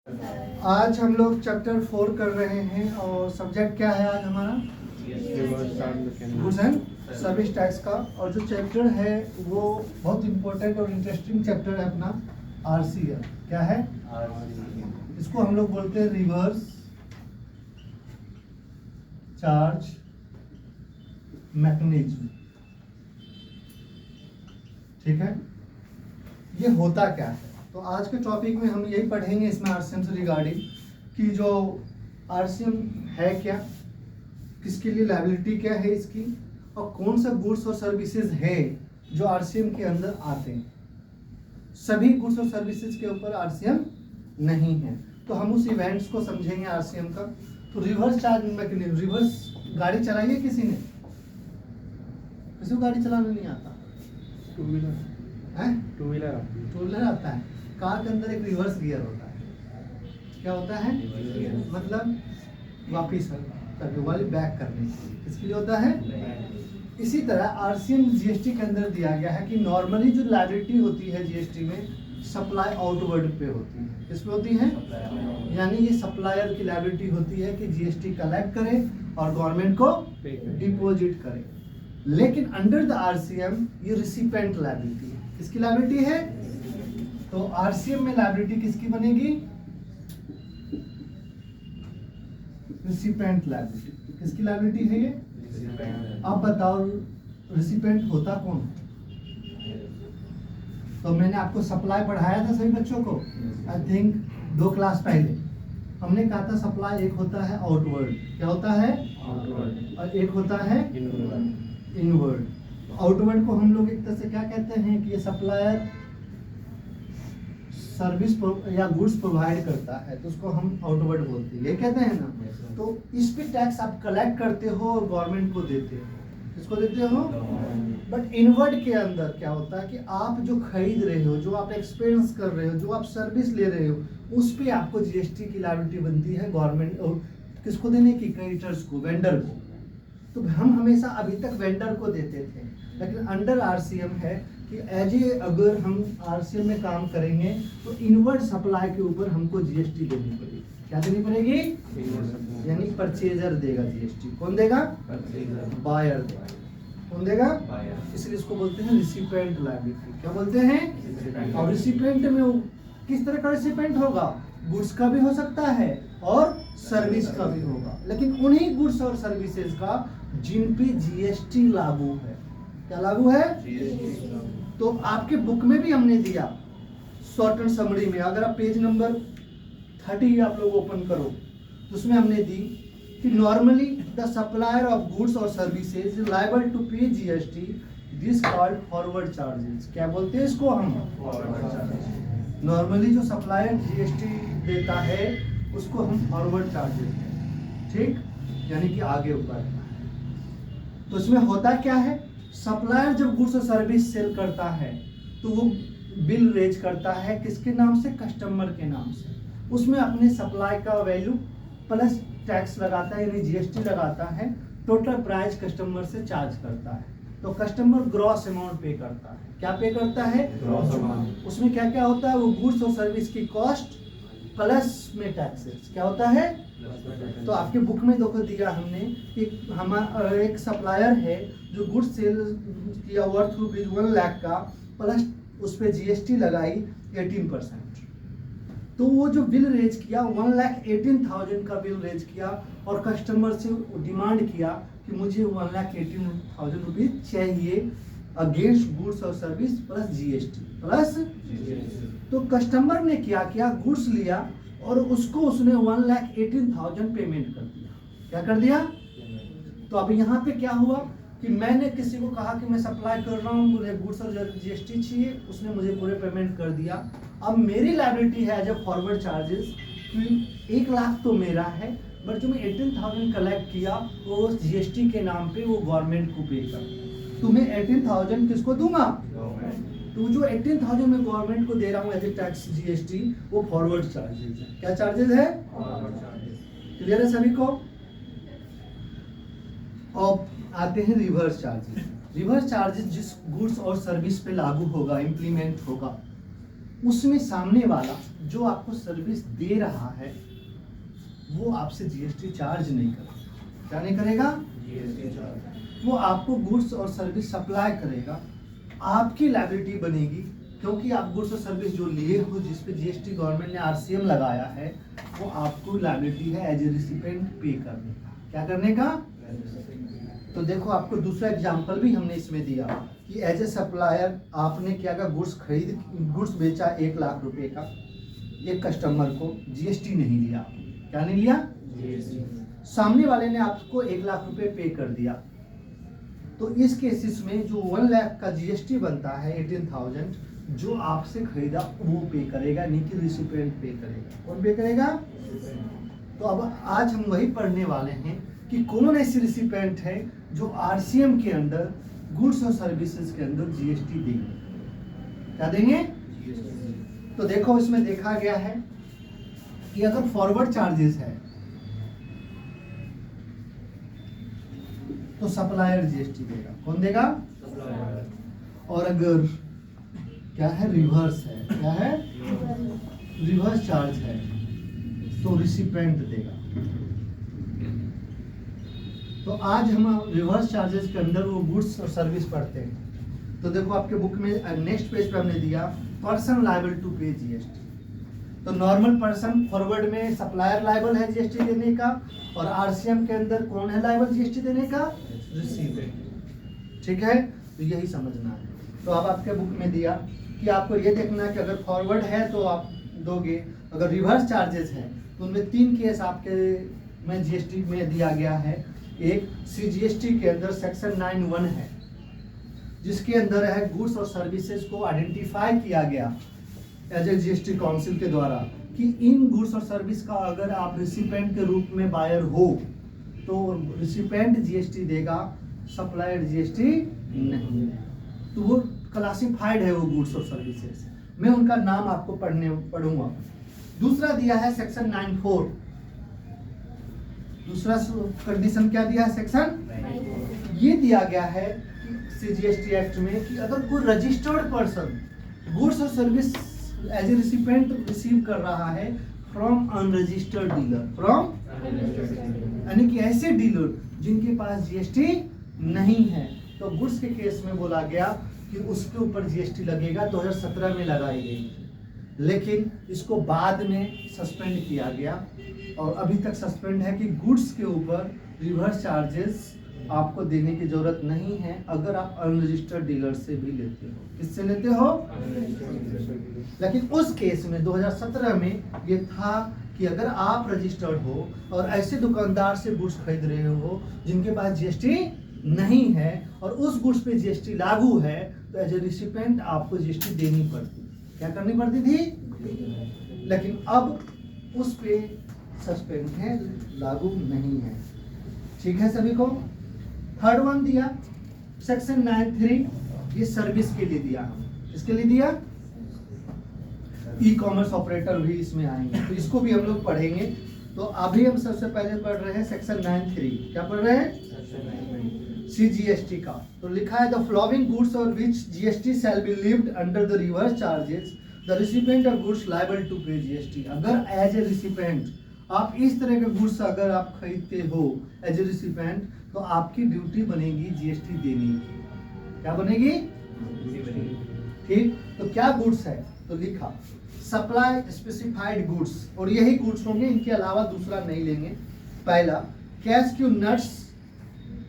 आज हम लोग चैप्टर 4 कर रहे हैं और सब्जेक्ट क्या है आज हमारा गुड्स एंड सर्विस टैक्स का। और जो चैप्टर है वो बहुत इम्पोर्टेंट और इंटरेस्टिंग चैप्टर है अपना आरसीएम। क्या है? इसको हम लोग बोलते हैं रिवर्स चार्ज मैकेनिज्म। ठीक है, ये होता क्या है? तो आज के टॉपिक में हम यही पढ़ेंगे इसमें आरसीएम से रिगार्डिंग कि जो आरसीएम है क्या, किसके लिए लायबिलिटी क्या है इसकी, और कौन सा गुड्स और सर्विसेज है जो आरसीएम के अंदर आते हैं। सभी गुड्स और सर्विसेज के ऊपर आरसीएम नहीं है, तो हम उस इवेंट्स को समझेंगे आरसीएम का। तो रिवर्स चार्ज मैकेनिज्म, रिवर्स गाड़ी चलाई है किसी ने? किसी को गाड़ी चलाना नहीं आता? टू व्हीलर है? टू व्हीलर आता है। कार के अंदर एक रिवर्स गियर होता है। क्या होता है? मतलब वापिस करने वाली, बैक करने के लिए। किसके लिए होता है? इसी तरह आरसीएम जीएसटी के अंदर दिया गया है कि नॉर्मली जो लायबिलिटी होती है जीएसटी में सप्लाई आउटवर्ड पे होती है। किस पे होती है? यानी ये सप्लायर की लायबिलिटी होती है कि जीएसटी कलेक्ट करे और गवर्नमेंट को डिपॉजिट करे। लेकिन अंडर द आरसीएम ये रिसिपेंट लायबिलिटी है। किसकी लायबिलिटी है? तो आरसीएम में लायबिलिटी किसकी बनेगी? Recipient liability. किसकी लायबिलिटी है ये? आप बताओ रिसिपेंट होता कौन है? तो मैंने आपको सप्लाई पढ़ाया था सभी बच्चों को, आई थिंक 2 क्लास पहले। हमने कहा था सप्लाई एक होता है आउटवर्ड। क्या होता है? आउटवर्ड। और एक होता है इनवर्ड। आउटवर्ड को हम लोग एक तरह से क्या कहते हैं कि ये सप्लायर सर्विस या गुड्स प्रोवाइड करता है, तो उसको हम आउटवर्ड बोलते हैं। ये कहते हैं ना। तो इस पे टैक्स आप कलेक्ट करते हो और गवर्नमेंट को देते हो। किसको देते हो? बट इनवर्ड के अंदर क्या होता है कि आप जो खरीद रहे हो, जो आप एक्सपेंस कर रहे हो, जो आप सर्विस ले रहे हो, उस पे आपको जीएसटी की लायबिलिटी बनती है गवर्नमेंट और किसको देने की? क्रेडिटर्स को, वेंडर को। तो हम हमेशा अभी तक वेंडर को देते थे, लेकिन अंडर आरसीएम है कि एज ए अगर हम आरसीएम में काम करेंगे तो इनवर्ड सप्लाई के ऊपर हमको जीएसटी देनी पड़ेगी। क्या देनी पड़ेगी? यानी परचेजर देगा जीएसटी। कौन देगा? बायर देगा। कौन देगा? इसलिए इसको बोलते हैं रिसिपेंट लायबिलिटी। क्या बोलते हैं? और रिसिपेंट में किस तरह का रिसिपेंट होगा? गुड्स का भी हो सकता है और सर्विस का भी होगा, लेकिन उन्हीं गुड्स और सर्विसेज का जिन पे जीएसटी लागू है। क्या लागू है? तो आपके बुक में भी हमने दिया शॉर्ट एंड समरी में। अगर आप पेज नंबर 30 आप लोग ओपन करो तो उसमें हमने दी कि normally the supplier of goods और services liable to pay GST, this called forward charges. क्या बोलते हैं इसको हम? Forward charges. नॉर्मली जो सप्लायर जीएसटी देता है उसको हम फॉरवर्ड चार्जेस हैं। ठीक, यानी कि आगे ऊपर। तो इसमें होता क्या है? सप्लायर जब गुड्स और सर्विस सेल करता है तो वो बिल रेज करता है किसके नाम से? कस्टमर के नाम से। उसमें अपने सप्लाई का वैल्यू प्लस टैक्स लगाता है, यानी जीएसटी लगाता है। टोटल प्राइस कस्टमर से चार्ज करता है। तो कस्टमर ग्रॉस अमाउंट पे करता है। क्या पे करता है? Gross amount. उसमें क्या क्या होता है? वो गुड्स और सर्विस की कॉस्ट प्लस में टैक्सेस। क्या होता है? तो आपके बुक में देखो दिया हमने कि हमारा एक सप्लायर है जो गुड्स सेल किया वर्थ रुपीज 1 लाख का, प्लस उस पर जीएसटी लगाई 18%। तो वो जो बिल रेज किया 1,18,000 का बिल रेज किया और कस्टमर से डिमांड किया कि मुझे 1,18,000 रुपीज चाहिए अगेंस्ट गुड्स और सर्विस प्लस जीएसटी प्लस। तो कस्टमर ने क्या किया? गुड्स लिया और उसको उसने 1,18,000 पेमेंट कर दिया। क्या कर दिया? तो अब यहाँ पे क्या हुआ कि मैंने किसी को कहा कि मैं सप्लाई कर रहा हूँ, मुझे गुड्स और जीएसटी चाहिए, उसने मुझे पूरे पेमेंट कर दिया। अब मेरी लायबिलिटी है जब फॉरवर्ड चार्जेस कि 1 लाख तो मेरा है, बट जो मैं 18,000 कलेक्ट किया वो जीएसटी के नाम पे वो गवर्नमेंट को पे कर। तो मैं 18,000 किसको दूंगा? तो जो 18,000 मैं गवर्नमेंट को दे रहा हूँ एज ए टैक्स जीएसटी, वो फॉरवर्ड चार्जेस है। क्या चार्जेस है? क्लियर है सभी को? अब आते हैं रिवर्स चार्जेस। रिवर्स चार्जेस जिस गुड्स और सर्विस पे लागू होगा, इंप्लीमेंट होगा, उसमें सामने वाला जो आपको सर्विस दे रहा है वो आपसे जीएसटी चार्ज नहीं करेगा। क्या नहीं करेगा? GST charge. वो आपको गुड्स और सर्विस सप्लाई करेगा, आपकी लायबिलिटी बनेगी, क्योंकि आप गुड्स और सर्विस जो लिए हो जिस पे जीएसटी गवर्नमेंट ने आरसीएम लगाया है वो आपको लायबिलिटी है एज ए रिसिपेंट पे करने का। क्या करने का? तो देखो आपको दूसरा एग्जांपल भी हमने इसमें दिया कि एज ए सप्लायर आपने क्या का गुड्स बेचा 1 लाख रुपए का एक कस्टमर को, जीएसटी नहीं लिया। क्या नहीं लिया? जीएसटी। सामने वाले ने आपको 1 लाख रुपए पे कर दिया, तो इस केसेस में जो 1 लाख का जीएसटी बनता है 18,000 जो आपसे खरीदा वो पे करेगा, नहीं कि रिसिपेंट पे करेगा। कौन पे करेगा? तो अब आज हम वही पढ़ने वाले हैं कि कौन ऐसी रिसिपेंट है जो आरसीएम के अंदर गुड्स और सर्विसेज के अंदर जीएसटी देंगे। क्या देंगे? तो देखो इसमें देखा गया है कि अगर फॉरवर्ड चार्जेस है तो सप्लायर जीएसटी देगा। कौन देगा? सप्लायर। और अगर क्या है, रिवर्स है, क्या है, रिवर्स चार्ज है तो रिसिपेंट देगा। तो आज हम रिवर्स चार्जेस के अंदर वो गुड्स और सर्विस पढ़ते हैं। तो देखो आपके बुक में नेक्स्ट पेज पे हमने दिया person liable to pay GST. तो नॉर्मल पर्सन फॉरवर्ड में सप्लायर लायबल है जीएसटी देने का, और आरसीएम के अंदर कौन है लायबल जीएसटी देने का? रिसीवेंट। ठीक है, तो यही समझना है। तो अब आपके बुक में दिया कि आपको ये देखना है कि अगर फॉरवर्ड है तो आप दोगे, अगर रिवर्स चार्जेस है तो उनमें 3 केस आपके में जीएसटी में दिया गया है। एक सीजीएसटी के अंदर सेक्शन 9(1) है जिसके अंदर है गुड्स और सर्विसेज को आइडेंटिफाई किया गया एज ए जीएसटी काउंसिल के द्वारा कि इन गुड्स और सर्विस का अगर आप रिसिपेंट के रूप में बायर हो तो रिसिपेंट जीएसटी देगा, सप्लायर जीएसटी नहीं। तो वो क्लासिफाइड है वो गुड्स और सर्विसेज। मैं उनका नाम आपको पढ़ूंगा। दूसरा दिया है सेक्शन 9(4). दूसरा कंडीशन क्या दिया है? सेक्शन ये दिया गया है सीजीएसटी एक्ट में कि अगर कोई रजिस्टर्ड पर्सन गुड्स और service as a recipient receive कर रहा है फ्रॉम अनरजिस्टर्ड डीलर, फ्रॉम यानी कि ऐसे डीलर जिनके पास जीएसटी नहीं है, तो गुड्स के केस में बोला गया कि उसके ऊपर जीएसटी लगेगा। 2017 में लगाई गई, लेकिन इसको बाद में सस्पेंड किया गया और अभी तक सस्पेंड है कि गुड्स के ऊपर रिवर्स चार्जेस आपको देने की जरूरत नहीं है अगर आप अनरजिस्टर्ड डीलर से भी लेते हो। किससे लेते हो? लेकिन उस केस में 2017 में ये था कि अगर आप रजिस्टर्ड हो और ऐसे दुकानदार से गुड्स खरीद रहे हो जिनके पास जीएसटी नहीं है और उस गुड्स पे जीएसटी लागू है, तो एज ए रिसिपेंट आपको जीएसटी देनी पड़ती। क्या करनी पड़ती थी? लेकिन अब उस पे सस्पेंड है, लागू नहीं है। ठीक है सभी को? थर्ड वन दिया सेक्शन 9(3), ये सर्विस के लिए दिया। किसके लिए दिया? ई कॉमर्स ऑपरेटर भी इसमें आएंगे, तो इसको भी हम लोग पढ़ेंगे। तो अभी हम सबसे पहले पढ़ रहे हैं सेक्शन 9(3). क्या पढ़ रहे हैं? सीजीएसटी का। तो लिखा है द फॉलोइंग गुड्स और which GST shall be levied under the reverse charges the recipient of goods liable to pay GST. अगर एज ए रिसिपेंट आप इस तरह के गुड्स अगर आप खरीदते हो एज ए रिसिपेंट, तो आपकी ड्यूटी बनेगी जीएसटी देने की। क्या बनेगी? ठीक, तो क्या गुड्स है? तो लिखा सप्लाई स्पेसिफाइड गुड्स, और यही गुड्स होंगे, इनके अलावा दूसरा नहीं लेंगे। पहला कैश्यू नट्स।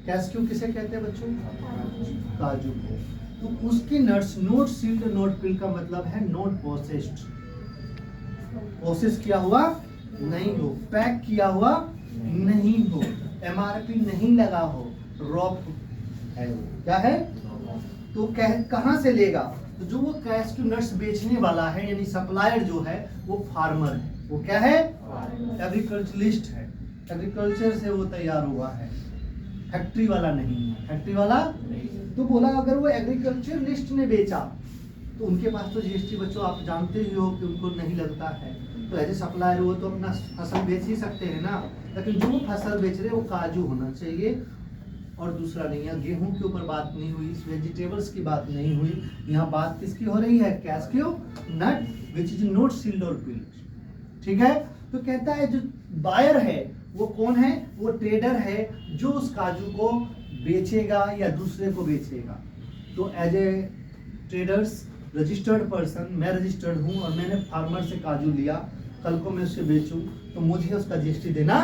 कैश्यू किसे कहते हैं बच्चों? काजू को। तो उसकी नट्स नोट सील्ड नोट पिल का मतलब है नोट प्रोसेस्ड, प्रोसेस किया हुआ नहीं हो, पैक किया हुआ नहीं हो, एमआरपी नहीं लगा हो, रॉक है वो। क्या है? तो कहाँ से लेगा? तो जो वो कैश्यू नट्स बेचने वाला है यानी सप्लायर जो है वो फार्मर है। वो क्या है? एग्रीकल्चरलिस्ट है, एग्रीकल्चर से वो तैयार हुआ है, फैक्ट्री वाला नहीं है। फैक्ट्री वाला तो बोला अगर वो एग्रीकल्चरलिस्ट ने बेचा तो उनके पास तो जीएसटी बच्चों आप जानते ही हो कि उनको नहीं लगता है। तो ऐसे सप्लायर वो तो अपना फसल बेच ही सकते हैं ना, लेकिन जो फसल बेच रहे वो काजू होना चाहिए, और दूसरा नहीं। यहाँ गेहूं के ऊपर बात नहीं हुई, वेजिटेबल्स की बात नहीं हुई, यहाँ बात किसकी हो रही है? कैस्क्यू नट विच इज नॉट सील्ड और पील्ड। ठीक है, तो कहता है जो बायर है वो कौन है? वो ट्रेडर है जो उस काजू को बेचेगा या दूसरे को बेचेगा। तो as a traders registered person, मैं रजिस्टर्ड हूँ और मैंने फार्मर से काजू लिया, कल को मैं उसे बेचूं तो मुझे उसका जीएसटी देना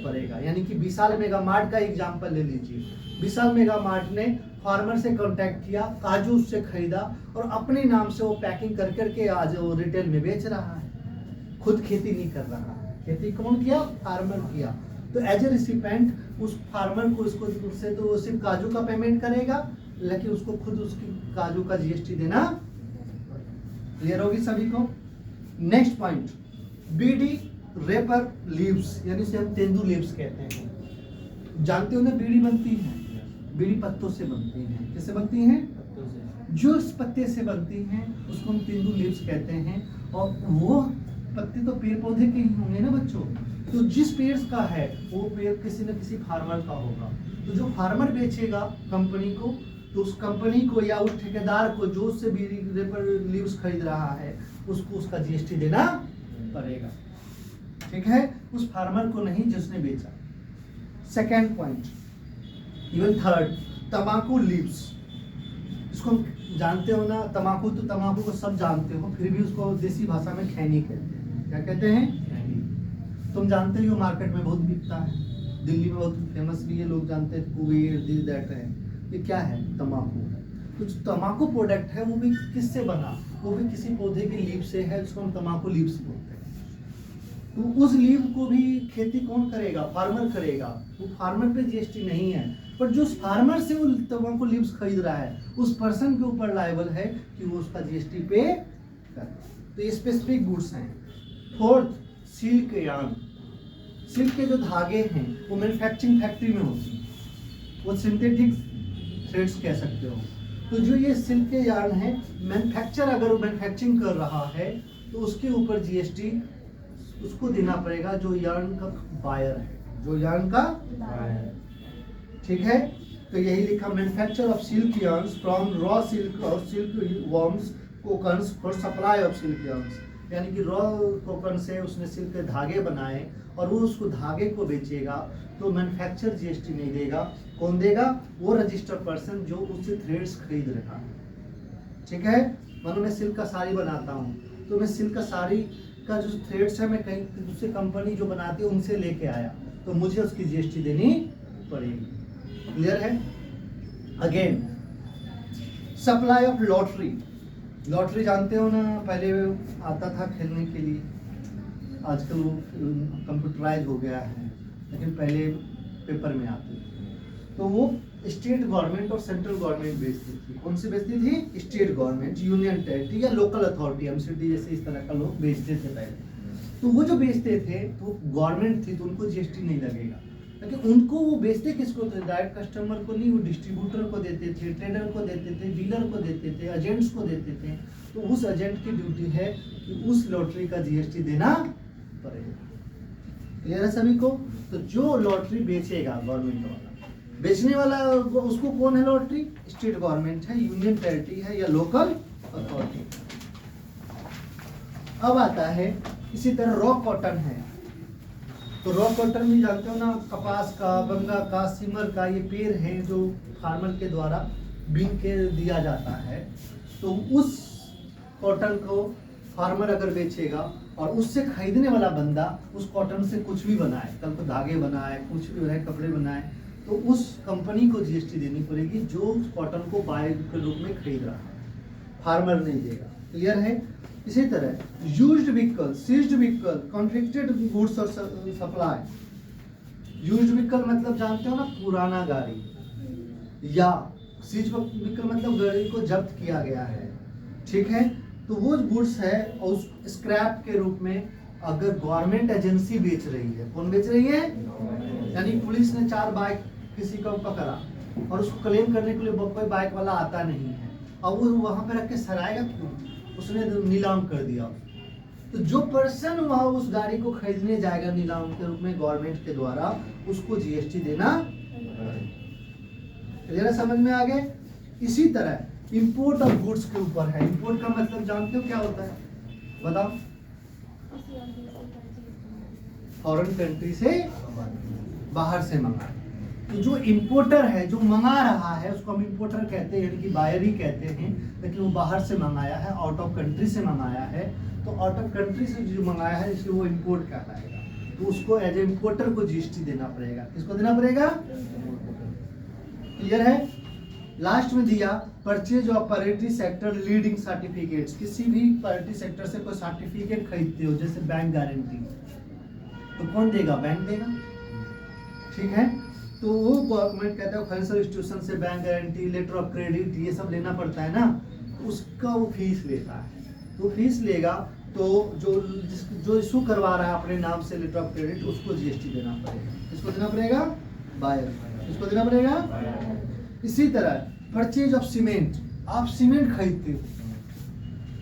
पड़ेगा। यानी कि विशाल मेगा मार्ट का एग्जांपल ले लीजिए। विशाल मेगा मार्ट ने फार्मर से कांटेक्ट किया, काजू उससे खरीदा और अपने नाम से वो पैकिंग कर करके आज वो रिटेल में बेच रहा है, खुद खेती नहीं कर रहा है। खेती कौन किया? फार्मर किया। तो एज ए रिसिपेंट उस फार्मर को इसको उससे तो सिर्फ काजू का पेमेंट करेगा, लेकिन उसको खुद उसकी काजू का जीएसटी देना। क्लियर होगी सभी को? नेक्स्ट पॉइंट, बीडी रेपर लीव्स, यानी इसे हम तेंदू लीव्स कहते हैं। जानते हो ना बीड़ी बनती है, बीड़ी पत्तों से बनती है। किससे बनती है? पत्तों से। जो इस पत्ते से बनती हैं उसको हम तेंदू लीव्स कहते हैं। और वो पत्ते तो पेड़ पौधे के ही होंगे ना बच्चों, तो जिस पेड़ का है वो पेड़ किसी न किसी फार्मर का होगा। तो जो फार्मर बेचेगा कंपनी को, तो उस कंपनी को या उस ठेकेदार को जो उससे बीड़ी रेपर लीव्स खरीद रहा है उसको उसका जीएसटी देना पड़ेगा। ठीक है, उस फार्मर को नहीं जिसने बेचा। सेकेंड पॉइंट, इवन थर्ड, तंबाकू लीव्स। इसको हम जानते हो ना, तंबाकू तो तंबाकू को सब जानते हो, फिर भी उसको देसी भाषा में खैनी कहते हैं। क्या कहते हैं? खैनी। तुम जानते हो मार्केट में बहुत बिकता है, दिल्ली में बहुत फेमस भी है, लोग जानते हैं कुबेर दिस दैट है। ये क्या है? तंबाकू है। तो जो तंबाकू प्रोडक्ट है वो भी किससे बना? वो भी किसी पौधे की लीव से है, जिसको हम तंबाकू लीव्स बोलते हैं। तो उस लीव को भी खेती कौन करेगा? फार्मर करेगा। वो फार्मर पे जीएसटी नहीं है, पर जो फार्मर से वो तंबाकू लीव्स खरीद रहा है उस पर्सन के ऊपर लायबल है कि वो उसका जीएसटी पे करे। तो ये स्पेसिफिक गुड्स हैं। Fourth, silk yarn. सिल्क के जो धागे हैं वो मैन्युफैक्चरिंग फैक्ट्री में होती है, वो सिंथेटिक थ्रेड्स कह सकते हो। तो जो ये सिल्क के यार्न है, मैन्युफैक्चर अगर वो मैन्युफैक्चरिंग कर रहा है तो उसके ऊपर जीएसटी उसको देना पड़ेगा जो यार्न का बायर है, जो यार्न का बायर। ठीक है, तो यही लिखा, manufacture of silk yarns from raw silk और silk worms cocoons for supply of silk yarns. यानी कि रॉ कोकन से उसने सिल्क के धागे बनाए और वो उसको धागे को बेचेगा, तो मैन्युफैक्चर जीएसटी नहीं देगा। कौन देगा? वो रजिस्टर्ड पर्सन जो उससे थ्रेड्स खरीद रहा है। ठीक है, मानो मैं सिल्क का साड़ी बनाता हूँ, तो मैं सिल्क का साड़ी का जो थ्रेड्स है मैं कहीं दूसरी कंपनी जो बनाती है उनसे लेके आया, तो मुझे उसकी जीएसटी देनी पड़ेगी। क्लियर है? Again, supply of lottery. Lottery जानते हो ना, पहले आता था खेलने के लिए, आजकल वो कंप्यूटराइज हो गया है, लेकिन पहले पेपर में आती थी। तो वो स्टेट गवर्नमेंट और सेंट्रल गवर्नमेंट बेचती थी। कौन सी बेचती थी? स्टेट गवर्नमेंट, यूनियन टेरिटरी या लोकल अथॉरिटी, एमसीडी जैसे इस तरह का लोग बेचते थे पहले। तो वो जो बेचते थे तो गवर्नमेंट थी तो उनको जीएसटी नहीं लगेगा, लेकिन उनको वो बेचते किसको थे? डायरेक्ट कस्टमर को नहीं, वो डिस्ट्रीब्यूटर को देते थे, ट्रेडर को देते थे, डीलर को देते थे, एजेंट्स को देते थे। तो उस एजेंट की ड्यूटी है कि उस लॉटरी का जीएसटी देना पड़ेगा। क्लियर है सभी को? तो जो लॉटरी बेचेगा गवर्नमेंट वाला, बेचने वाला उसको कौन है? लॉटरी स्टेट गवर्नमेंट है, यूनियन टेरिटरी है या लोकल अथॉरिटी। अब आता है इसी तरह रॉ कॉटन है। तो रॉ कॉटन भी जानते हो ना, कपास का, बंगा का, सिमर का, ये पेड़ है जो फार्मर के द्वारा बीन के दिया जाता है। तो उस कॉटन को फार्मर अगर बेचेगा और उससे खरीदने वाला बंदा उस कॉटन से कुछ भी बनाए, कल को धागे बनाए, कुछ भी बनाए, कपड़े बनाए, तो उस कंपनी को जीएसटी देनी पड़ेगी जो उस कॉटन को बायर के रूप में खरीद रहा है, फार्मर नहीं देगा। क्लियर है? इसी तरह used vehicle, seized vehicle, conflicted goods और सप्लाई। यूज्ड व्हीकल मतलब जानते हो ना, पुराना गाड़ी, या सीज व्हीकल मतलब गाड़ी को जब्त किया गया है। ठीक है, तो वो गुड्स है और उस स्क्रैप के रूप में अगर गवर्नमेंट एजेंसी बेच रही है, कौन बेच रही है? यानी पुलिस ने 4 बाइक किसी को पकड़ा और उसको क्लेम करने के लिए कोई बाइक वाला आता नहीं है, अब वो वहां पे रख के सराएगा क्यों? उसने नीलाम कर दिया। तो जो पर्सन वहां उस गाड़ी को खरीदने जाएगा नीलाम के रूप में गवर्नमेंट के द्वारा, उसको जीएसटी देना। जरा समझ में आ गए। इसी तरह इंपोर्ट ऑफ गुड्स के ऊपर है। इंपोर्ट का मतलब जानते हो क्या होता है, बताओ? फॉरेन कंट्री से, बाहर से मंगाए। तो जो इंपोर्टर है, जो मंगा रहा है, उसको हम इंपोर्टर कहते हैं, यानी कि बायर ही कहते हैं। लेकिन वो बाहर से मंगाया है, आउट ऑफ कंट्री से मंगाया है, तो आउट ऑफ कंट्री से जो मंगाया है इसलिए वो इंपोर्ट कहलाएगा। तो उसको एज ए इंपोर्टर को जीएसटी देना पड़ेगा। किसको देना पड़ेगा? क्लियर है? लास्ट में दिया purchase of priority sector leading certificates. किसी भी प्रायोरिटी सेक्टर से कोई सर्टिफिकेट खरीदते हो, जैसे बैंक गारंटी, तो कौन देगा? बैंक देगा। ठीक है, तो वो गवर्नमेंट कहता है फाइनेंशियल इंस्टीट्यूशन से bank guarantee, letter of credit, ये सब लेना पड़ता है ना, उसका वो फीस लेता है। तो फीस लेगा तो जो इशू करवा रहा है अपने नाम से लेटर ऑफ क्रेडिट, उसको जीएसटी देना पड़ेगा। किसको देना पड़ेगा? बायर। किसको देना पड़ेगा? इसी तरह परचेज ऑफ सीमेंट, आप सीमेंट खरीदते हो,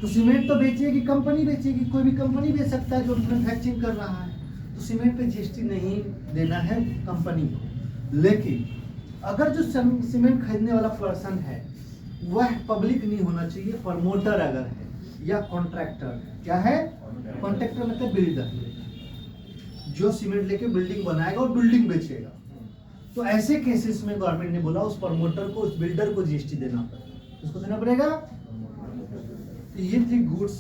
तो सीमेंट तो बेचेगी कंपनी, बेचेगी, कोई भी कंपनी बेच सकता है जो मैन्युफैक्चरिंग कर रहा है, तो सीमेंट पे जीएसटी नहीं देना है कंपनी को। लेकिन अगर जो सीमेंट खरीदने वाला पर्सन है वह पब्लिक नहीं होना चाहिए, प्रमोटर अगर है या कॉन्ट्रैक्टर। क्या है? कॉन्ट्रैक्टर मतलब बिल्डर, जो सीमेंट लेके बिल्डिंग बनाएगा और बिल्डिंग बेचेगा। तो ऐसे केसेस में गवर्नमेंट ने बोला उस प्रमोटर को, उस बिल्डर को जीएसटी देना पड़ेगा। उसको देना पड़ेगा। तो ये थी गुड्स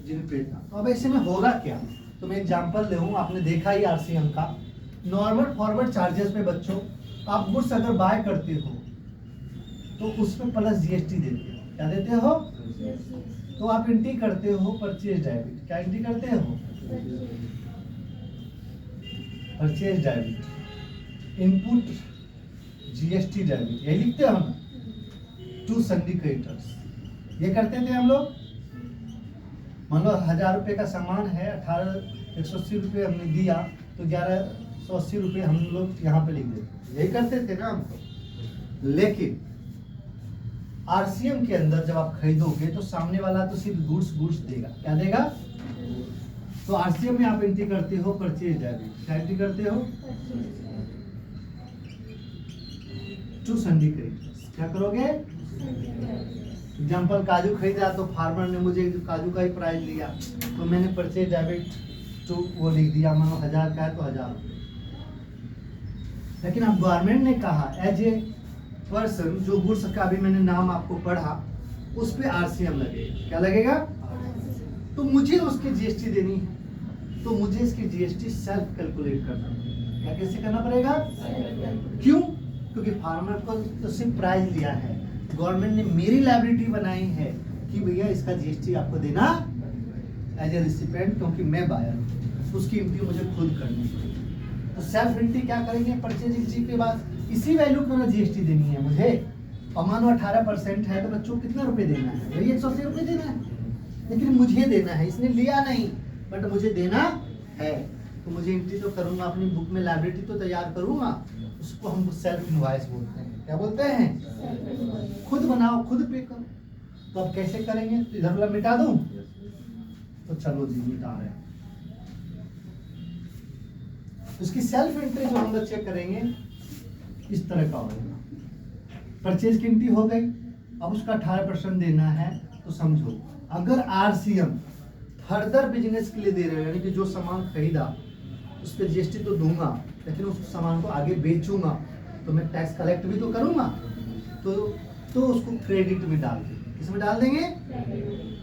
जिन पे। तो अब ऐसे में होगा क्या? तो मैं एग्जांपल ले हूं, आपने देखा ही आरसीएम का नॉर्मल फॉरवर्ड चार्जेस में बच्चों, आप गुड्स अगर बाय करते हो तो उसमें प्लस जीएसटी देते हो। क्या देते हो? तो आप एंट्री करते हो परचेज डेबिट। क्या एंट्री करते हो? Purchase debit, input GST debit, यही लिखते हो हम। टू सन्डी क्रेडिटर्स, ये करते थे हम लोग। मान लो 1000 रुपये का सामान है, 180 रुपये हमने दिया, तो 1180 रुपये हम लोग यहाँ पे लिख देते, यही करते थे ना हम। लेकिन आरसीएम के अंदर जब आप खरीदोगे तो सामने वाला तो सिर्फ गुड्स देगा। क्या देगा? तो आरसीएम में आप एंट्री करते हो परचेज डेबिट। क्या एंट्री करते हो? To sundry creditors. क्या करोगे? एग्जाम्पल, काजू खरीदा तो फार्मर ने मुझे काजू का ही प्राइस लिया, तो मैंने परचेज डेबिट टू वो लिख दिया, मानो 1000 का है तो 1000। लेकिन अब गवर्नमेंट ने कहा एज ए पर्सन, जो गुड्स का अभी मैंने नाम आपको पढ़ा, उस पे आरसीएम लगेगा। क्या लगेगा? तो मुझे उसकी जीएसटी देनी है, तो मुझे इसकी जीएसटी सेल्फ कैलकुलेट करना पड़ेगा। क्या कैसे करना पड़ेगा? क्यों? क्योंकि फार्मर को तो सिर्फ प्राइस लिया है, गवर्नमेंट ने मेरी लायबिलिटी बनाई है कि भैया इसका जीएसटी आपको देना एज ए रिसिपेंट, क्योंकि मैं बायर हूँ, उसकी एंट्री मुझे खुद करनी है। तो सेल्फ एंट्री क्या करेंगे? परचेजिंग जी के बाद इसी वैल्यू पर जीएसटी देनी है मुझे। और मानो 18% है तो बच्चों कितना रुपए देना है? वही 180 रुपये देना है, लेकिन मुझे देना है, इसने लिया नहीं बट मुझे देना है। तो मुझे एंट्री तो करूंगा, अपनी बुक में लायबिलिटी तो तैयार करूंगा, उसको हम सेल्फ इनवॉइस बोलते हैं। क्या बोलते हैं? खुद बनाओ, खुद पे करो। तो अब कैसे करेंगे? तो इधर वाला मिटा दूं? तो चलो जी मिटा रहे हैं। उसकी सेल्फ एंट्री जो हम लोग चेक करेंगे इस तरह का होगा। परचेज की एंट्री हो गई, अब उसका 18% देना है। तो समझो, अगर आरसीएम फर्दर बिजनेस के लिए दे रहे हैं, यानी कि जो सामान खरीदा उस पर जीएसटी तो दूंगा, लेकिन उस सामान को आगे बेचूंगा तो मैं टैक्स कलेक्ट भी तो करूंगा, तो उसको क्रेडिट में डाल देंगे। किसमें डाल देंगे?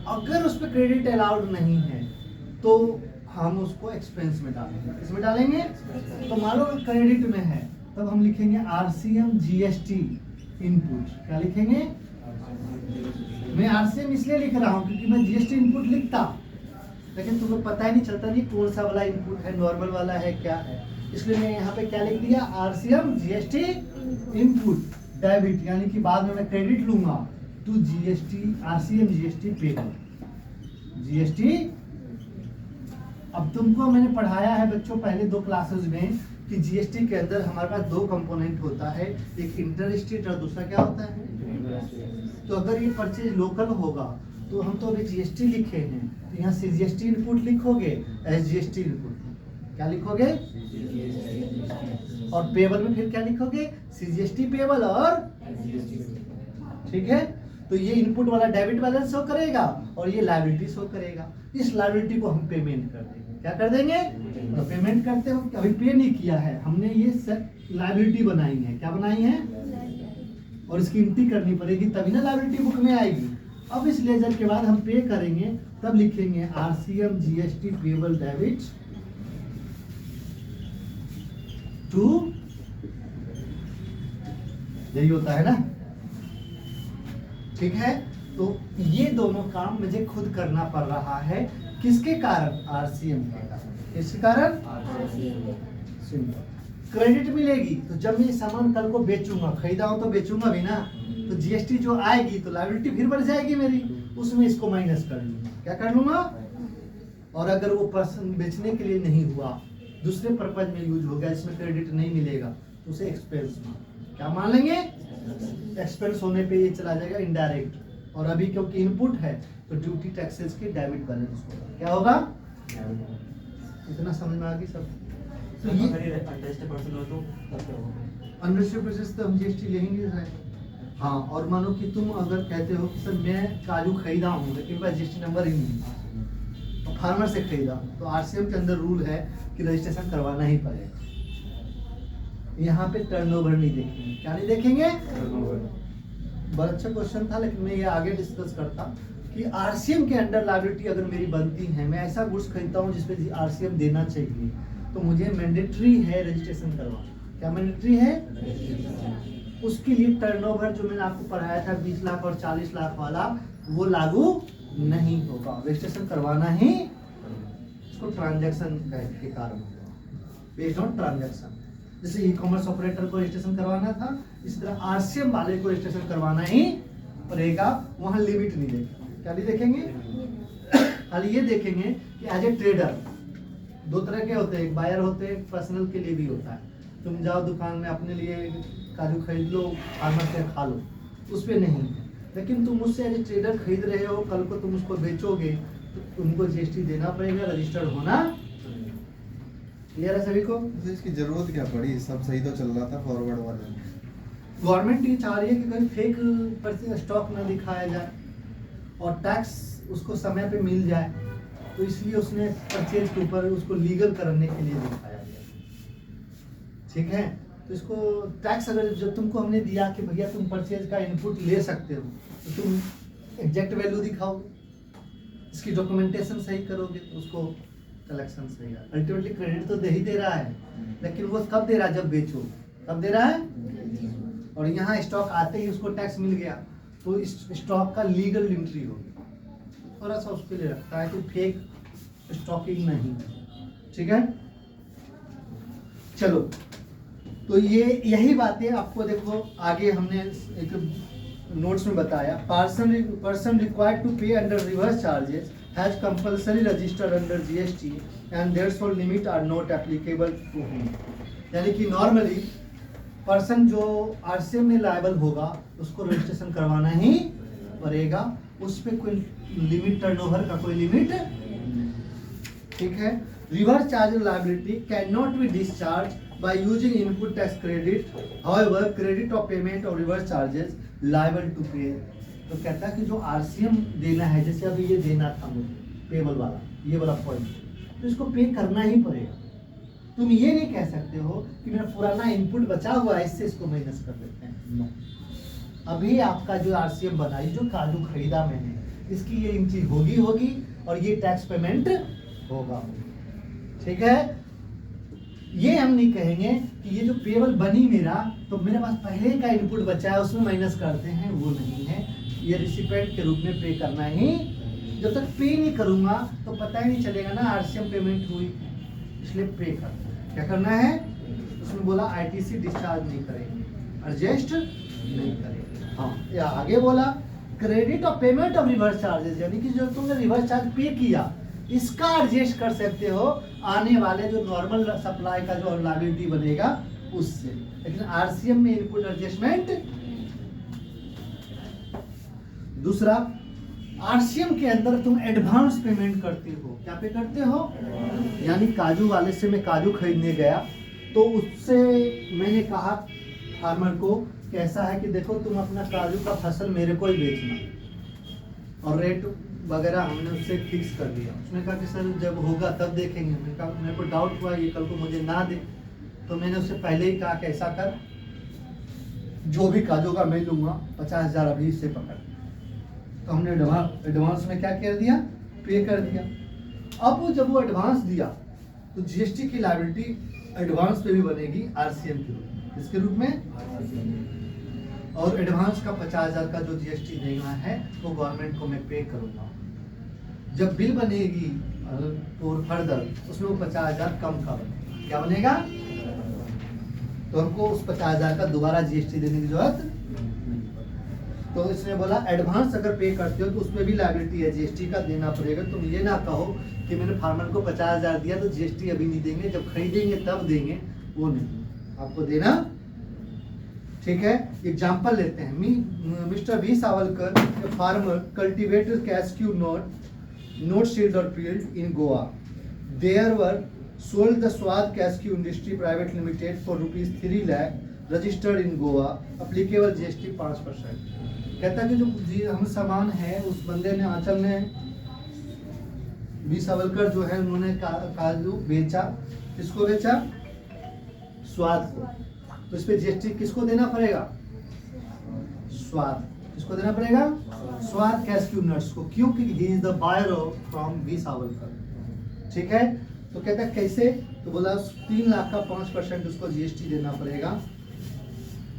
अगर उस पर क्रेडिट अलाउड नहीं है तो हम उसको एक्सपेंस में डालेंगे। किसमें डालेंगे? तो मान लो क्रेडिट में है, तब हम लिखेंगे आरसीएम जीएसटी इनपुट। क्या लिखेंगे? मैं आरसीएम इसलिए लिख रहा हूँ क्योंकि मैं जीएसटी इनपुट लिखता, लेकिन तुम्हें पता ही नहीं चलता नहीं कौन सा वाला इनपुट है, नॉर्मल वाला है क्या है, इसलिए मैं यहाँ पे क्या लिख दिया? आरसीएम जीएसटी इनपुट डेबिट, यानी कि बाद में मैं क्रेडिट लूंगा to GST, RCM GST payable, GST. अब तुमको मैंने पढ़ाया है बच्चों पहले 2 क्लासेस में कि जीएसटी के अंदर हमारे पास 2 कंपोनेंट होता है, एक इंटर स्टेट और दूसरा क्या होता है? तो अगर ये परचेज लोकल होगा तो हम तो अभी जीएसटी लिखे हैं, तो यहाँ से जीएसटी इनपुट लिखोगे एस जीएसटी इनपुट, क्या लिखोगे? और पेबल में फिर क्या लिखोगे? सीजीएसटी पेबल और ठीक है। तो ये इनपुट वाला डेबिट बैलेंस शो करेगा और ये लायबिलिटी शो करेगा। इस लायबिलिटी को हम पेमेंट कर देंगे। क्या कर देंगे? तो पेमेंट करते हो, अभी पे नहीं किया है हमने, ये लायबिलिटी बनाई है। क्या बनाई है? और इसकी एंट्री करनी पड़ेगी तभी ना लायबिलिटी बुक में आएगी। अब इस लेजर के बाद हम पे करेंगे, तब लिखेंगे RCM GST payable debit to, यही होता है ना, ठीक है। तो ये दोनों काम मुझे खुद करना पड़ रहा है, किसके कारण? आरसीएम के कारण। किसके कारण? सिंपल। क्रेडिट मिलेगी तो जब मैं सामान कल को बेचूंगा, खरीदा हूं तो बेचूंगा भी ना, तो जीएसटी जो आएगी तो लायबिलिटी फिर बढ़ जाएगी मेरी, उसमें इसको माइनस कर लूंगा। क्या कर लूंगा? और अगर वो पर्सन बेचने के लिए नहीं हुआ, दूसरे पर्पज में यूज हो गया, इसमें क्रेडिट नहीं मिलेगा, तो उसे एक्सपेंस मान, क्या मान लेंगे? एक्सपेंस होने पे ये चला जाएगा इनडायरेक्ट, और अभी क्योंकि इनपुट है तो ड्यूटी टैक्सेस के डेबिट बैलेंस होगा। क्या होगा? इतना समझ में आ गई सब? तो ये अंडरस्टैंड प्रोसेस तो हम जीएसटी लेंगे सर। हाँ, और मानो कि तुम अगर कहते हो कि सर मैं काजू खरीदा हूँ लेकिन मेरा जीएसटी नंबर ही नहीं, और फार्मर से खरीदा, तो आरसीएम के अंदर रूल है कि रजिस्ट्रेशन करवाना ही पड़ेगा। यहाँ पे टर्नओवर नहीं देखेंगे। क्या नहीं देखेंगे? बहुत अच्छा क्वेश्चन था, लेकिन मैं ये आगे डिस्कस करता कि आरसीएम के अंडर लायबिलिटी अगर मेरी बनती है, मैं ऐसा गुड्स खरीदता हूँ जिसपे आरसीएम देना चाहिए, तो मुझे मैंडेटरी है रजिस्ट्रेशन करवाना। क्या मैंडेटरी है? उसके लिए टर्नओवर जो मैंने आपको पढ़ाया था 20 लाख और 40 लाख वाला, वो लागू नहीं होगा, रजिस्ट्रेशन करवाना ही, इसको ट्रांजैक्शन के कारण होगा, बेस्ड ऑन ट्रांजैक्शन। जैसे ई कॉमर्स ऑपरेटर को रजिस्ट्रेशन करवाना था, इस तरह आरसीएम वाले को रजिस्ट्रेशन करवाना ही पड़ेगा। वहां लिमिट नहीं देखेंगे। क्या नहीं देखेंगे? खाली ये देखेंगे कि एज ए ट्रेडर दो तरह के होते हैं, एक बायर होते हैं, पर्सनल के लिए भी होता है। तुम जाओ दुकान में अपने लिए काजू खरीद लो, फार्मर से खा लो, उस पर नहीं है। लेकिन तुम उससे एज ए ट्रेडर खरीद रहे हो, कल को तुम उसको बेचोगे तो तुमको जीएसटी देना पड़ेगा, रजिस्टर्ड होना। क्लियर है सभी को? इसकी जरूरत क्या पड़ी? सब सही तो चल रहा था फॉरवर्ड वाले। गवर्नमेंट ये चाह रही है कि कहीं फेक स्टॉक ना दिखाया जाए और टैक्स उसको समय पे मिल जाए, तो इसलिए उसने परचेज के ऊपर उसको लीगल करने के लिए दिखाया गया। ठीक है, तो इसको टैक्स अगर जब तुमको हमने दिया कि भैया तुम परचेज का इनपुट ले सकते हो, तो तुम एग्जैक्ट वैल्यू दिखाओगे, इसकी डॉक्यूमेंटेशन सही करोगे, तो उसको कलेक्शन सही है। अल्टीमेटली क्रेडिट तो दे ही दे रहा है, लेकिन वो कब दे रहा है? जब बेचो। कब दे रहा है? और यहाँ स्टॉक आते ही उसको टैक्स मिल गया, तो इस स्टॉक का लीगल एंट्री होगी। थोड़ा सा उसके लिए रखता है कि फेक स्टॉकिंग नहीं। ठीक है, चलो, तो ये यही बातें आपको देखो आगे हमने एक नोट्स में बताया। Person required to pay under reverse charges has compulsory registered under GST and therefore limit are not applicable to him. यानी कि नॉर्मली पर्सन जो आरसीएम में लायबल होगा उसको रजिस्ट्रेशन करवाना ही पड़ेगा, उस पर कोई लिमिट, टर्नओवर का कोई लिमिट। ठीक है, reverse charge liability can not be discharge by using input tax credit, however credit of payment of reverse charges liable to pay। तो कहता है कि जो आरसीएम देना है, जैसे अभी ये देना था मुझे पेबल वाला, ये वाला पॉइंट, तो इसको पे करना ही पड़ेगा। तुम ये नहीं कह सकते हो कि मेरा पुराना इनपुट बचा हुआ है इससे इसको माइनस कर देते हैं। नो, अभी आपका जो आरसीएम बनाई, जो काजू खरीदा मैंने, इसकी ये एंट्री होगी और ये टैक्स पेमेंट होगा। ठीक है, ये हम नहीं कहेंगे कि ये जो पेबल बनी मेरा, तो मेरे पास पहले का इनपुट बचा है उसमें माइनस करते हैं, वो नहीं है। ये रिसिपेंट के रूप में पे करना ही, जब तक पे नहीं करूंगा तो पता ही नहीं चलेगा ना आरसीएम पेमेंट हुई, इसलिए पे करना। क्या करना है? उसमें बोला आईटीसी डिस्चार्ज नहीं करेंगे, एडजस्ट नहीं करेंगे। हाँ, या आगे बोला credit of payment of reverse charges, यानी कि जो तुमने रिवर्स चार्ज पे किया इसका एडजस्ट कर सकते हो आने वाले जो नॉर्मल सप्लाई का जो लायबिलिटी बनेगा उससे। लेकिन आरसीएम में इनपुट एडजस्टमेंट। दूसरा, आरसीएम के अंदर तुम एडवांस पेमेंट करते हो। क्या पे करते हो? यानी काजू वाले से मैं काजू खरीदने गया तो उससे मैंने कहा फार्मर को कैसा है कि देखो तुम अपना काजू का फसल मेरे को ही बेचना, और रेट वगैरह हमने उससे फिक्स कर दिया। उसने कहा कि सर जब होगा तब देखेंगे। मैंने कहा मेरे को डाउट हुआ ये कल को मुझे ना दे, तो मैंने उससे पहले ही कहा कैसा कर, जो भी काजू का मैं लूँगा 50,000 अभी से पकड़। तो हमने एडवांस में क्या कर दिया, पे कर दिया। अब वो जब वो एडवांस दिया तो जीएसटी की लायबिलिटी एडवांस पे भी बनेगी आरसीएम के रूप में। इसके रूप में और एडवांस का 50,000 का जो जीएसटी देना है वो गवर्नमेंट को मैं पे करूँगा। जब बिल बनेगी और फर्दर उसमें वो 50,000 कम का बनेगा। क्या बनेगा? तो हमको उस 50,000 का दोबारा जीएसटी देने की जरूरत। तो इसने बोला एडवांस अगर पे करते हो तो उसमें भी लायबिलिटी है, जीएसटी का देना पड़ेगा। तुम ये ना कहो कि मैंने फार्मर को 50,000 दिया तो जीएसटी अभी नहीं देंगे, जब खरीदेंगे तब देंगे, वो नहीं, आपको देना। ठीक है, एग्जाम्पल लेते हैं। Mister V Savalkar, a farmer cultivated cashew nut shelled और peeled in Goa. There were sold the Swad Cashew Industry Private Limited for ₹3 lakh, registered in Goa, applicable GST 5%। कहता है कि जो हम सामान है उस बंदे ने, आंचल ने, बी सावलकर जो है उन्होंने काजू बेचा। किसको बेचा? स्वाद को। तो इस पे जीएसटी किसको देना पड़ेगा? स्वाद। किसको देना पड़ेगा? स्वाद कैस्क्यू नट्स को। क्योंकि he is the buyer from B Savalkar. ठीक है, तो कहता है कैसे? तो बोला 3 लाख का 5% उसको जीएसटी देना पड़ेगा।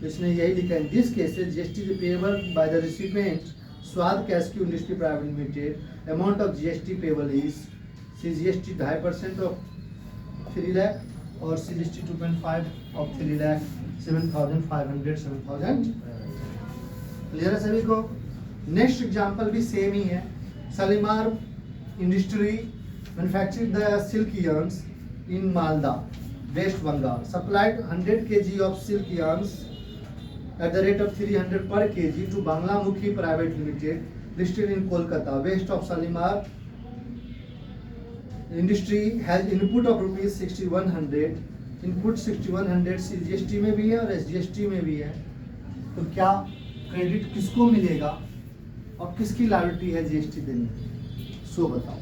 तो इसने यही लिखा है, this cases GST payable by the recipient Swad cashew industry private limited, amount of GST payable is CGST 2.5% of 3 lakh और सीजीएसटी 2.5 ऑफ 3 लाख 7,500 7,000। क्लियर है सभी को? नेक्स्ट एग्जांपल भी सेम ही है। Shalimar industry manufactured the silk yarns in Malda, West Bengal, supplied 100 kg of silk yarns at the rate of 300 per kg to Banglamukhi Private Limited, listed in Kolkata, west of Shalimar. Industry has input of rupees 6,100, input 6,100 CGST में भी है और SGST में भी है। तो क्या credit किसको मिलेगा और किसकी लायबिलिटी है जीएसटी देने की? सो बताओ,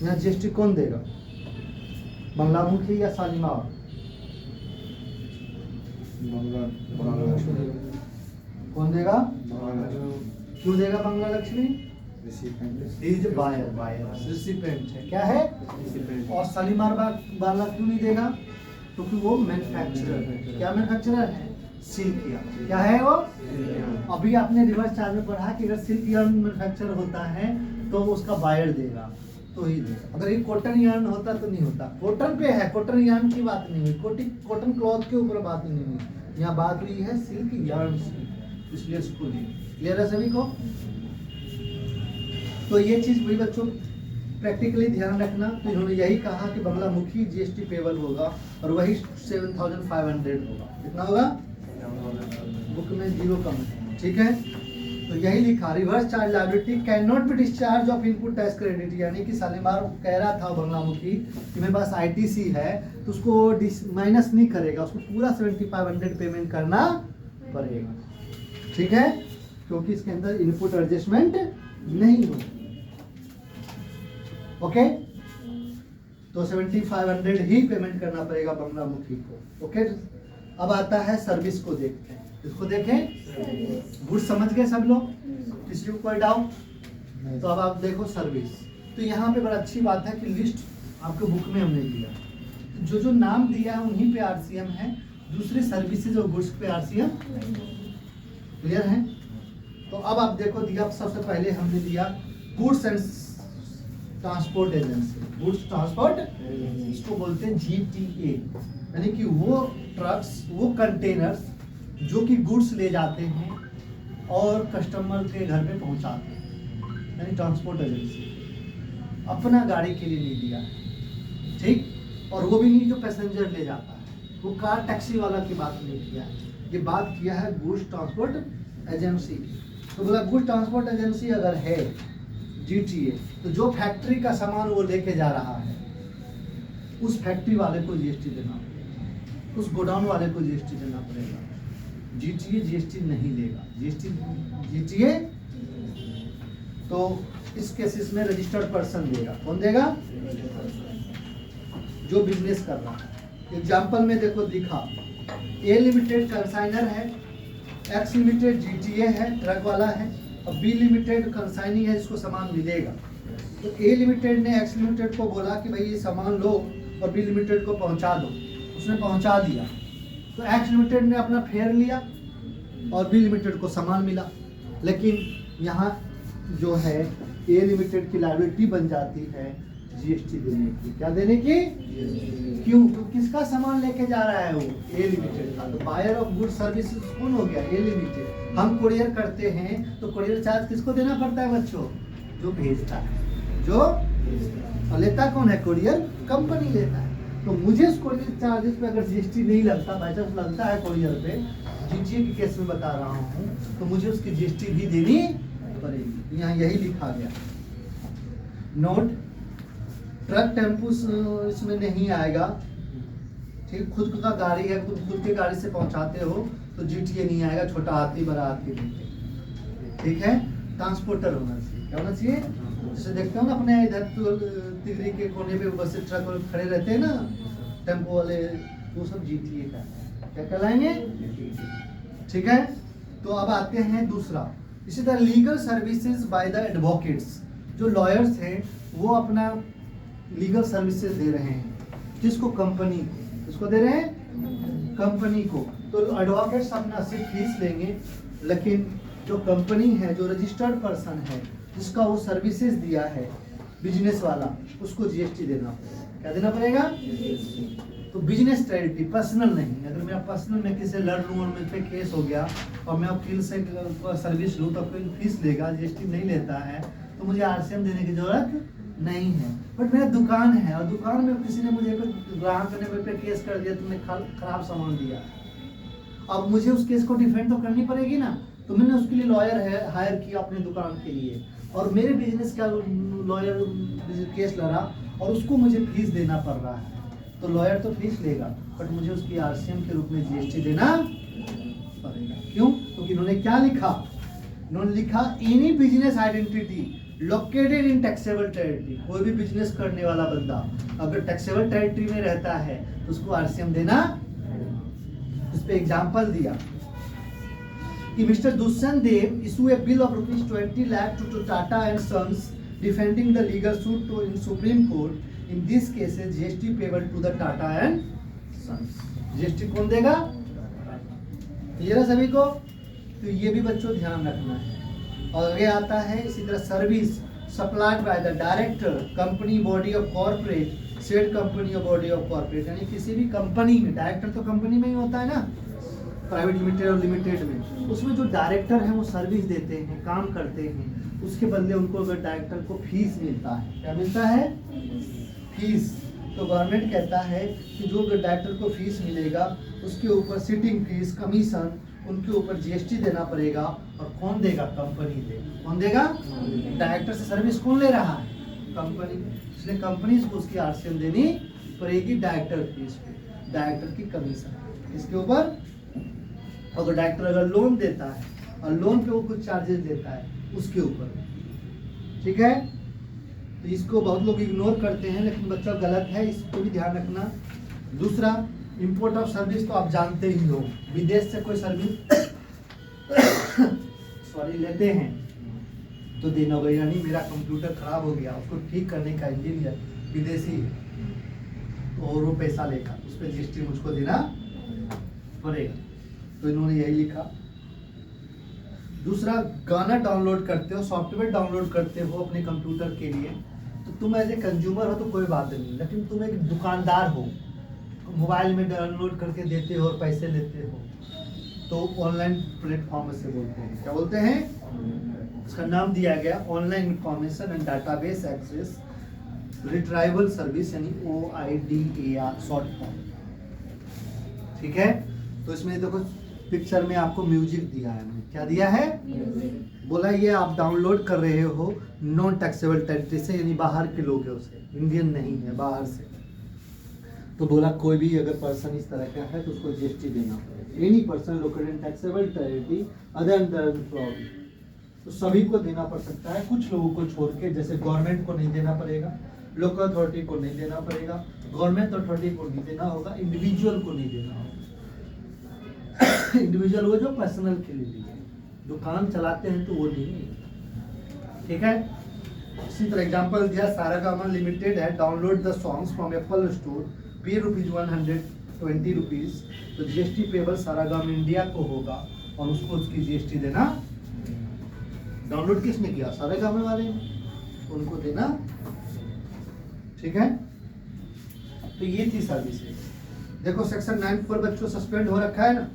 यहाँ जीएसटी कौन देगा? बंगलामुखी या शालीमार? कौन देगा? क्यों देगा बंगलालक्ष्मी? इज बायर, रिसिपेंट है। क्या है? और शालीमार वाला क्यों नहीं देगा? क्योंकि वो मैन्युफैक्चरर है। क्या मैन्युफैक्चरर है? Silk yarn. क्या है वो? अभी आपने रिवर्स चार्ज में पढ़ा कि अगर सिल्क यार्न मैन्युफैक्चर होता है तो उसका बायर देगा, तो ही देगा। अगर ये कॉटन यार्न होता तो नहीं होता। कॉटन पे है, कॉटन यार्न की बात नहीं हुई, कॉटन क्लॉथ के ऊपर बात नहीं हुई, यहाँ बात हुई है सिल्क यार्न से, इसलिए इसको लिए। क्लियर है सभी को? तो ये चीज वही बच्चों प्रैक्टिकली ध्यान रखना। तो इन्होंने यही कहा कि बंगलामुखी जीएसटी पेबल होगा और वही 7,500 होगा। कितना होगा? बुक में 0 कम है। ठीक है, तो यही लिखा, reverse charge liability can not be discharge of input tax credit. यानी कि शालीमार कह रहा था बंगलामुखी कि मेरे पास आईटीसी है तो उसको माइनस नहीं करेगा, उसको पूरा 7,500 पेमेंट करना पड़ेगा। ठीक है, क्योंकि इसके अंदर इनपुट एडजस्टमेंट नहीं होगी। ओके, तो 7,500 ही पेमेंट करना पड़ेगा बंगलामुखी को। ओके, अब आता है सर्विस को देखते हैं। इसको देखें, गुड समझ गए सब लोग? किसी को कोई डाउट? तो अब आप देखो सर्विस। तो यहाँ पे बड़ा अच्छी बात है कि लिस्ट आपके बुक में हमने दिया, जो जो नाम दिया है उन्हीं पे आरसीएम है, दूसरे सर्विसेज और गुड्स पे आरसीएम। क्लियर है? तो अब आप देखो दिया, सबसे पहले हमने दिया goods and transport agency. Goods transport, इसको बोलते हैं जीटीए, यानी कि वो ट्रक्स, वो कंटेनर्स जो कि गुड्स ले जाते हैं और कस्टमर के घर पे पहुंचाते हैं, यानी ट्रांसपोर्ट एजेंसी। अपना गाड़ी के लिए नहीं दिया है, ठीक? और वो भी नहीं जो पैसेंजर ले जाता है, वो कार टैक्सी वाला की बात नहीं किया है, ये बात किया है गुड्स ट्रांसपोर्ट एजेंसी की। तो बोला गुड ट्रांसपोर्ट एजेंसी अगर है जीटीए, तो जो फैक्ट्री का सामान वो लेके जा रहा है उस फैक्ट्री वाले को जीएसटी देना पड़ेगा, उस गोडाउन वाले को जीएसटी देना पड़ेगा। जीटीए जीएसटी नहीं लेगा। जीटीए तो इस केसेस में रजिस्टर्ड पर्सन देगा। कौन देगा? जो बिजनेस कर रहा है। एग्जाम्पल में देखो दिखा, ए लिमिटेड कंसाइनर है, एक्स लिमिटेड जीटीए है, ट्रक वाला है, और बी लिमिटेड कंसाइनी है जिसको सामान मिलेगा। तो ए लिमिटेड ने एक्स लिमिटेड को बोला कि भाई ये सामान लो और बी लिमिटेड को पहुंचा दो, उसने पहुंचा दिया। तो एक्स लिमिटेड ने अपना फेयर लिया और बी लिमिटेड को सामान मिला। लेकिन यहाँ जो है ए लिमिटेड की लायबिलिटी बन जाती है जीएसटी देने की। क्या देने की? क्यों? तो किसका सामान लेके जा रहा है वो? ए लिमिटेड का। तो बायर ऑफ गुड सर्विसेज कौन हो गया? ए लिमिटेड। हम कुरियर करते हैं तो कुरियर चार्ज किसको देना पड़ता है बच्चों? जो भेजता है। जो और लेता कौन है? कुरियर कंपनी लेता है। तो मुझे उस कुरियर चार्जेस पे अगर जीएसटी नहीं लगता, बाई चांस लगता है कुरियर पे, जीटीए के केस में बता रहा हूँ, तो मुझे उसकी जीएसटी भी देनी पड़ेगी। यहाँ यही लिखा गया। नोट, ट्रक टेम्पू इसमें नहीं आएगा। ठीक, खुद का गाड़ी है, तुम खुद के गाड़ी से पहुंचाते हो तो जीटीए नहीं आएगा। छोटा हाथी बड़ा हाथी लेके, ठीक है। ट्रांसपोर्टर होना चाहिए। क्या होना चाहिए? जैसे देखते हो ना अपने इधर तिगरी के कोने पे बस ट्रक वाले खड़े रहते हैं ना, टेम्पो वाले, वो सब जीटीए का है। क्या कहलाएंगे? ठीक है। तो अब आते हैं दूसरा। इसी तरह legal services by the advocates, जो लॉयर्स हैं वो अपना लीगल सर्विसेज दे रहे हैं। किसको? कंपनी को। किसको दे रहे हैं? कंपनी को। तो एडवोकेट्स अपना सिर्फ फीस लेंगे, लेकिन जो कंपनी है, जो रजिस्टर्ड पर्सन है, जिसका वो सर्विसेज दिया है बिजनेस वाला, उसको जीएसटी देना पड़ेगा। क्या देना पड़ेगा? तो बिजनेस ट्रेडिटी, पर्सनल नहीं। अगर मेरा पर्सनल में किसी से लड़ लूँ और मुझ पे केस हो गया और मैं वकील से सर्विस लूँ तो कोई फीस लेगा, जीएसटी नहीं लेता है, तो मुझे आरसीएम देने की जरूरत नहीं है। बट मेरा दुकान है और दुकान में किसी ने मुझे ग्राहक ने पे केस कर दिया, तुमने खराब सामान दिया, अब मुझे उस केस को डिफेंड तो करनी पड़ेगी ना। तो मैंने उसके लिए लॉयर है हायर किया अपने दुकान के लिए, और मेरे बिजनेस का लॉयर केस लड़ा और उसको मुझे फीस देना पड़ रहा है। तो लॉयर तो फीस लेगा, बट मुझे उसकी आरसीएम के रूप में जीएसटी देना पड़ेगा। क्यों? क्योंकि इन्होंने क्या लिखा? इन्होंने लिखा any business identity located in taxable territory. कोई भी बिजनेस करने वाला बंदा अगर टैक्सेबल टेरिटरी में रहता है तो उसको आरसीएम देना। इस पे एग्जांपल दिया कि mister Dushyant Dev issue a bill of ₹20 lakh to Tata and sons defending the legal suit to in supreme court. In this cases GST payable to the Tata and sons. GST कौन देगा? क्लियर है सभी को? तो ये भी बच्चों ध्यान रखना है। और आगे आता है इसी तरह service supplied by the director company body of corporate said company और बॉडी ऑफ कॉर्पोरेट। यानी किसी भी कंपनी में, डायरेक्टर तो कंपनी में ही होता है ना, प्राइवेट लिमिटेड और लिमिटेड में, उसमें जो डायरेक्टर हैं वो सर्विस देते हैं, काम करते हैं, उसके बदले उनको अगर डायरेक्टर को फीस मिलता है। क्या मिलता है? फीस। तो गवर्नमेंट कहता है कि जो डायरेक्टर को फीस मिलेगा उसके ऊपर सिटिंग फीस, कमीशन, उनके ऊपर जीएसटी देना पड़ेगा। और कौन देगा? कंपनी देगा। कौन देगा? डायरेक्टर से सर्विस कौन ले रहा है? कंपनी। इसलिए कंपनी को उसकी आरसीएम देनी पड़ेगी डायरेक्टर फीस पे, डायरेक्टर की कमीशन इसके ऊपर। अगर डायरेक्टर अगर लोन देता है और लोन पे वो कुछ चार्जेस देता है उसके ऊपर, ठीक है। तो इसको बहुत लोग इग्नोर करते हैं, लेकिन बच्चा गलत है, इसको भी ध्यान रखना। दूसरा, इंपोर्ट ऑफ सर्विस तो आप जानते ही हो, विदेश से कोई सर्विस सॉरी लेते हैं तो देना होगा। यानी मेरा कंप्यूटर खराब हो गया, उसको ठीक करने का इंजीनियर विदेशी है और वो पैसा लेगा, उस पर जीएसटी मुझको देना पड़ेगा। तो इन्होंने यही लिखा। दूसरा, गाना डाउनलोड करते हो, सॉफ्टवेयर डाउनलोड करते हो अपने कंप्यूटर के लिए, तो तुम एज ए कंज्यूमर हो तो कोई बात नहीं, लेकिन तुम एक दुकानदार हो, मोबाइल में डाउनलोड करके देते हो और पैसे लेते हो, तो ऑनलाइन प्लेटफॉर्म से बोलते हैं। क्या बोलते हैं? इसका नाम दिया गया online information and database access retrieval service, यानी OIDAR शॉर्ट फॉर्म। ठीक है। तो इसमें देखो पिक्चर में आपको म्यूजिक दिया है, हमने क्या दिया है, बोला ये आप डाउनलोड कर रहे हो नॉन टैक्सेबल टेरिटरी से, यानी बाहर के लोगों से, इंडियन नहीं है, बाहर से। तो बोला कोई भी अगर पर्सन इस तरह का है तो उसको जीएसटी देना पड़ेगा। Any person located in taxable territory other than fraud, तो सभी को देना पड़ सकता है, कुछ लोगों को छोड़ के, जैसे गवर्नमेंट को नहीं देना पड़ेगा, लोकल अथॉरिटी को नहीं देना पड़ेगा, गवर्नमेंट अथॉरिटी को नहीं देना होगा, इंडिविजुअल को नहीं देना होगा। इंडिविजुअल वो जो पर्सनल के लिए भी है, दुकान चलाते हैं तो वो नहीं, ठीक है। इसी तरह एग्जांपल दिया, सारेगामा लिमिटेड है download the songs from Apple store, पे ₹120, तो जीएसटी पेबल सारेगामा इंडिया को होगा और उसको उसकी जीएसटी देना। डाउनलोड किसने किया, सारेगामा वाले ने, उनको देना, ठीक है। तो ये थी सर्विसेज। देखो सेक्शन 9(4) बच्चों सस्पेंड हो रखा है ना,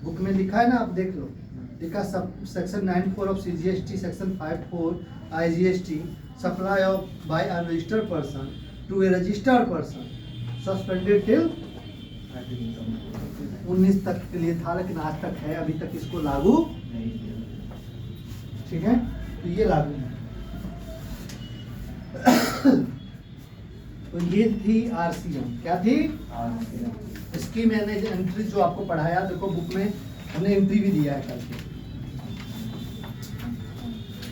बुक में लिखा है ना, आप देख लो, लिखा सब section 9(4) of CGST, section 5(4) IGST, supply of by unregistered person to a registered person suspended till 19 तक के लिए था, लेकिन आज तक है, अभी तक इसको लागू, ठीक है। तो ये लागू है। तो ये थी आरसीएम, क्या थी, इसकी मैंने जो एंट्री जो आपको पढ़ाया, देखो बुक में हमने एंट्री भी दिया है करके,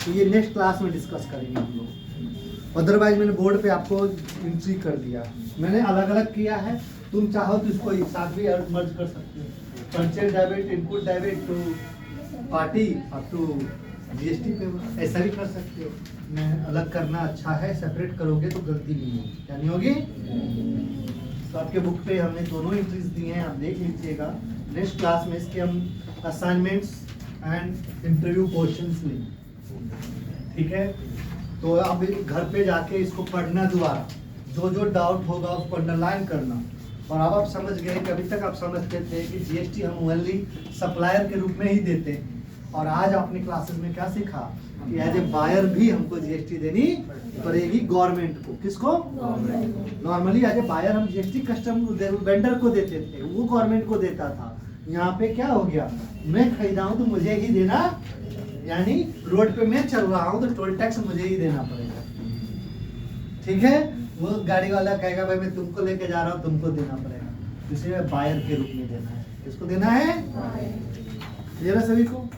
तो ये नेक्स्ट क्लास में डिस्कस करेंगे हम लोग। अदरवाइज मैंने बोर्ड पे आपको एंट्री कर दिया, मैंने अलग अलग किया है, तुम चाहो तो इसको एक साथ भी मर्ज कर सकते हो, purchase debit, input debit to party up to GST पे, ऐसा भी कर सकते हो। मैं अलग करना अच्छा है, सेपरेट करोगे तो गलती नहीं होगी, क्या नहीं होगी। तो आपके बुक पे हमने दोनों एंट्रीज दी हैं, आप देख लीजिएगा। नेक्स्ट क्लास में इसके हम असाइनमेंट्स एंड इंटरव्यू क्वेश्चंस लेंगे, ठीक है। तो आप घर पे जाके इसको पढ़ना, दोबारा जो जो डाउट होगा उसको अंडरलाइन करना। और अब आप समझ गए कि अभी तक आप समझते थे कि जीएसटी हम ओनली सप्लायर के रूप में ही देते हैं, और आज आपने क्लासेस में क्या सीखा कि एज ए बायर भी हमको जीएसटी देनी पड़ेगी गवर्नमेंट को। किसको, नॉर्मली एज ए बायर हम जीएसटी कस्टम वेंडर को देते थे, वो गवर्नमेंट को देता था। यहाँ पे क्या हो गया, मैं खरीदा हूँ तो मुझे ही देना, यानी रोड पे मैं चल रहा हूँ तो टोल टैक्स मुझे ही देना पड़ेगा, ठीक है। वो गाड़ी वाला कहेगा भाई मैं तुमको लेके जा रहा हूँ, तुमको देना पड़ेगा, इसलिए बायर के रूप में देना है। किसको देना है, क्लियर है सभी को।